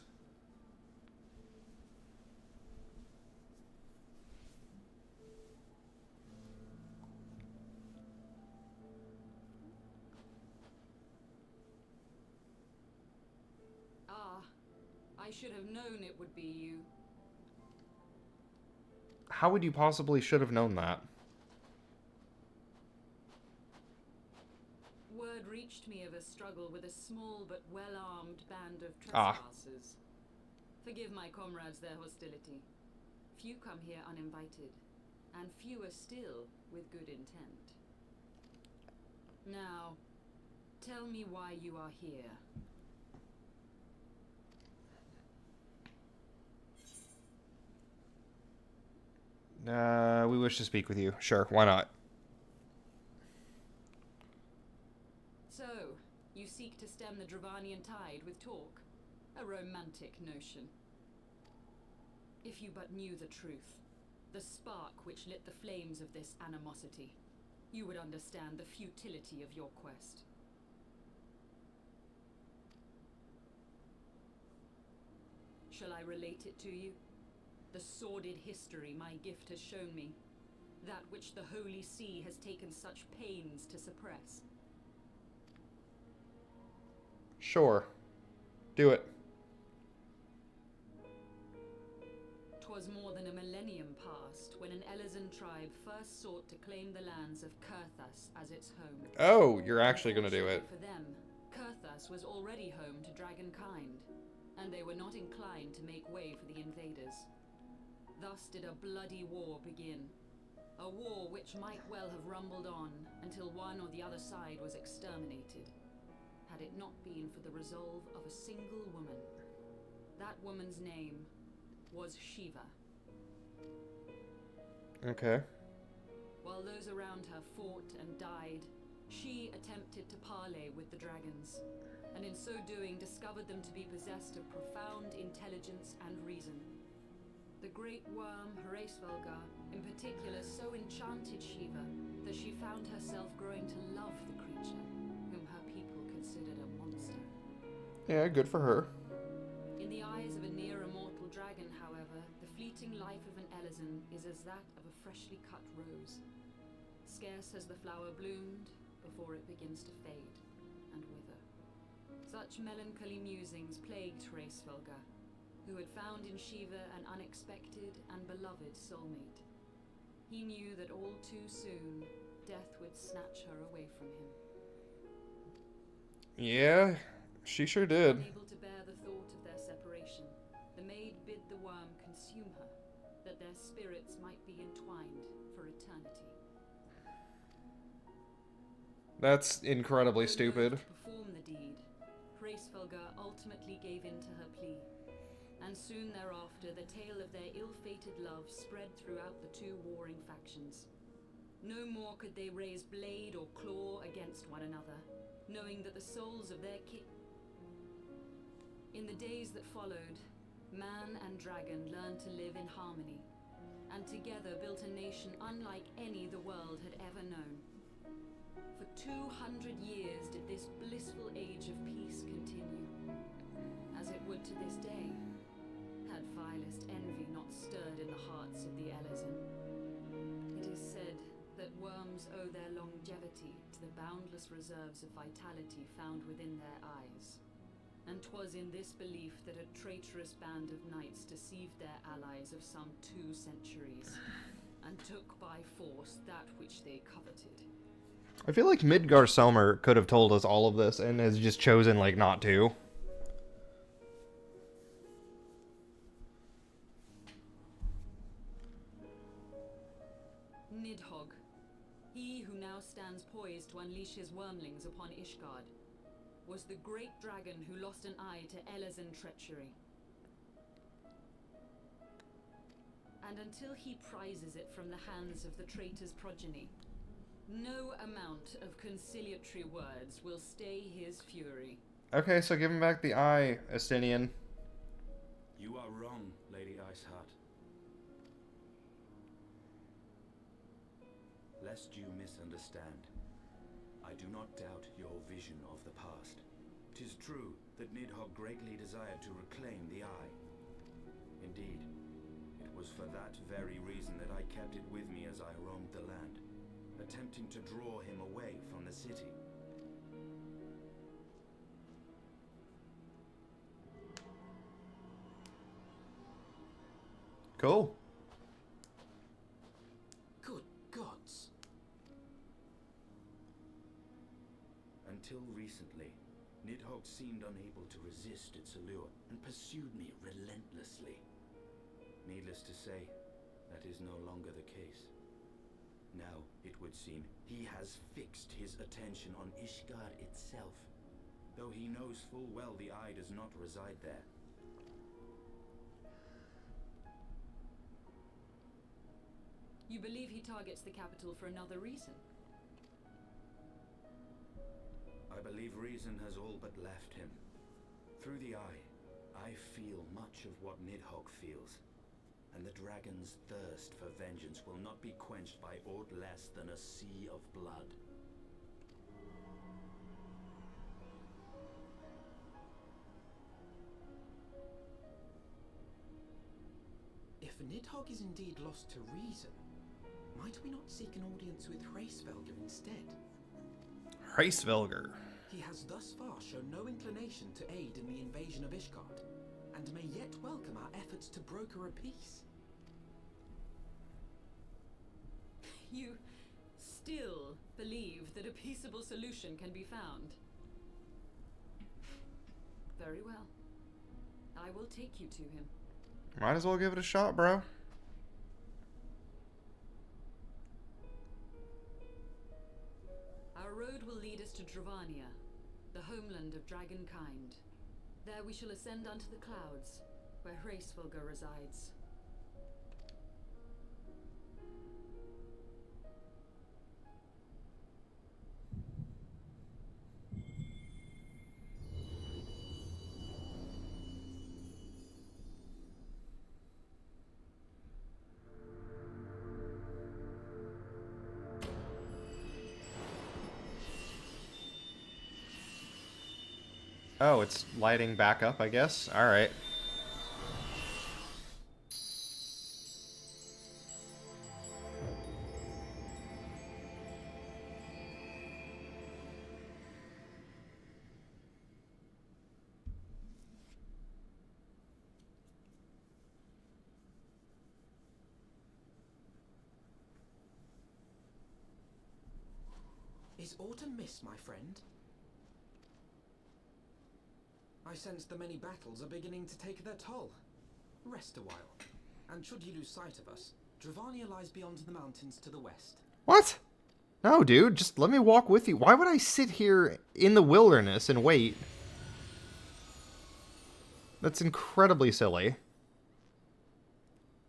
Ah, I should have known it would be you. How would you possibly should have known that? Word reached me of a struggle with a small but well-armed band of trespassers. Forgive my comrades their hostility. Few come here uninvited, and fewer still with good intent. Now, tell me why you are here. We wish to speak with you. Sure, why not? So, you seek to stem the Dravanian tide with talk? A romantic notion. If you but knew the truth, the spark which lit the flames of this animosity, you would understand the futility of your quest. Shall I relate it to you? The sordid history my gift has shown me. That which the Holy See has taken such pains to suppress. Sure. Do it. 'Twas more than a millennium past when an Elizan tribe first sought to claim the lands of Kurthas as its home. Oh, you're actually gonna do it. For them, Kurthas was already home to dragonkind, and they were not inclined to make way for the invaders. Thus did a bloody war begin. A war which might well have rumbled on until one or the other side was exterminated, had it not been for the resolve of a single woman. That woman's name was Shiva. Okay. While those around her fought and died, she attempted to parley with the dragons, and in so doing discovered them to be possessed of profound intelligence and reason. The great worm Hraesvelgar, in particular, so enchanted Shiva that she found herself growing to love the creature, whom her people considered a monster. Yeah, good for her. In the eyes of a near-immortal dragon, however, the fleeting life of an Elizan is as that of a freshly cut rose. Scarce has the flower bloomed before it begins to fade and wither. Such melancholy musings plagued Hraesvelgar, who had found in Shiva an unexpected and beloved soulmate. He knew that all too soon, death would snatch her away from him. Yeah, She sure did. Unable to bear the thought of their separation, the maid bid the worm consume her, that their spirits might be entwined for eternity. That's incredibly Though stupid. loath to perform the deed, Hraesvelgr ultimately gave in to her plea, and soon thereafter the tale of their ill-fated love spread throughout the two warring factions. No more could they raise blade or claw against one another, knowing that the souls of their kin... In the days that followed, man and dragon learned to live in harmony, and together built a nation unlike any the world had ever known. For 200 years did this blissful age of peace continue, as it would to this day, had vilest envy not stirred in the hearts of the Elezen. It is said that worms owe their longevity to the boundless reserves of vitality found within their eyes. And 'twas in this belief that a traitorous band of knights deceived their allies of some 2 centuries, and took by force that which they coveted. I feel like Midgar Selmer could have told us all of this and has just chosen, like, not to. Nidhogg, he who now stands poised to unleash his wormlings upon Ishgard, was the great dragon who lost an eye to Elezen treachery. And until he prizes it from the hands of the traitor's progeny, no amount of conciliatory words will stay his fury. Okay, so give him back the eye, Estinian. You are wrong, Lady Iceheart. Lest you misunderstand, I do not doubt your vision of the past. 'Tis true that Nidhogg greatly desired to reclaim the eye. Indeed, it was for that very reason that I kept it with me as I roamed the land, attempting to draw him away from the city. Cool. Good gods. Until recently, Nidhogg seemed unable to resist its allure and pursued me relentlessly. Needless to say, that is no longer the case. Now, it would seem, he has fixed his attention on Ishgard itself, though he knows full well the eye does not reside there. You believe he targets the capital for another reason? I believe reason has all but left him. Through the eye, I feel much of what Nidhogg feels, and the dragon's thirst for vengeance will not be quenched by aught less than a sea of blood. If Nidhogg is indeed lost to reason, might we not seek an audience with Hraesvelgr instead? Hraesvelgr. He has thus far shown no inclination to aid in the invasion of Ishgard, and may yet welcome our efforts to broker a peace. You still believe that a peaceable solution can be found? Very well. I will take you to him. Might as well give it a shot, bro. Our road will lead us to Dravania, the homeland of dragonkind. There we shall ascend unto the clouds, where Hraesvelgr resides. Oh, it's lighting back up, I guess. Alright. Is autumn mist, my friend? I sense the many battles are beginning to take their toll. Rest a while, and should you lose sight of us, Dravania lies beyond the mountains to the west. What? No, dude, just let me walk with you. Why would I sit here in the wilderness and wait? That's incredibly silly.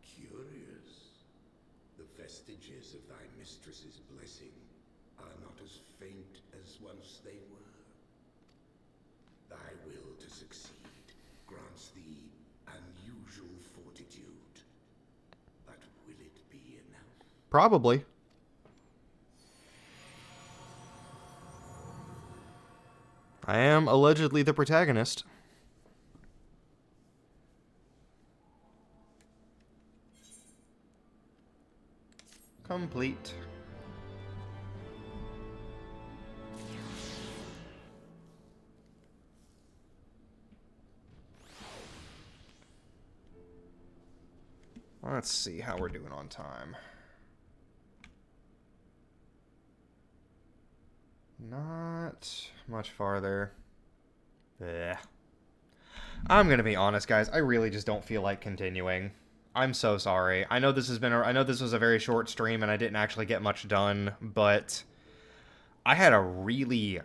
Curious. The vestiges of thy mistress's blessing are not as faint as once they were. Thy will to succeed grants thee unusual fortitude. But will it be enough? Probably. I am allegedly the protagonist. Complete. Let's see how we're doing on time. Not much farther. Yeah. I'm gonna be honest, guys. I really just don't feel like continuing. I'm so sorry. I know this was a very short stream and I didn't actually get much done, but I had a really,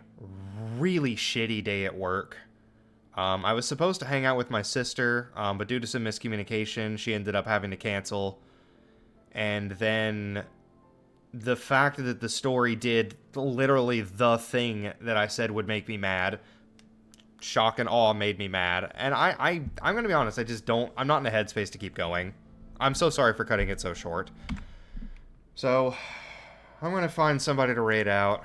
really shitty day at work. I was supposed to hang out with my sister, but due to some miscommunication, she ended up having to cancel. And then the fact that the story did literally the thing that I said would make me mad, shock and awe made me mad. And I'm gonna be honest, I'm not in a headspace to keep going. I'm so sorry for cutting it so short. So, I'm gonna find somebody to raid out.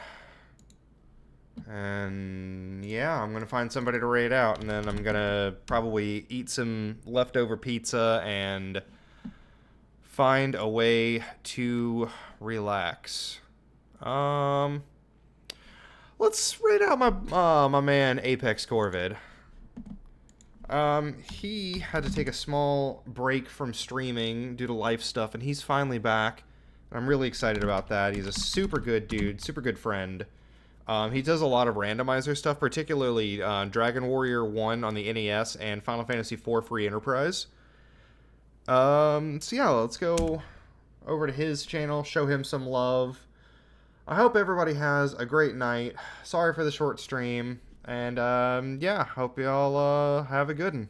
And yeah, I'm gonna find somebody to raid out, and then I'm gonna probably eat some leftover pizza and find a way to relax. Let's raid out my man Apex Corvid. He had to take a small break from streaming due to life stuff, and he's finally back. I'm really excited about that. He's a super good dude, super good friend. He does a lot of randomizer stuff, particularly Dragon Warrior 1 on the NES and Final Fantasy IV Free Enterprise. So yeah, let's go over to his channel, show him some love. I hope everybody has a great night. Sorry for the short stream. And yeah, hope y'all have a good one.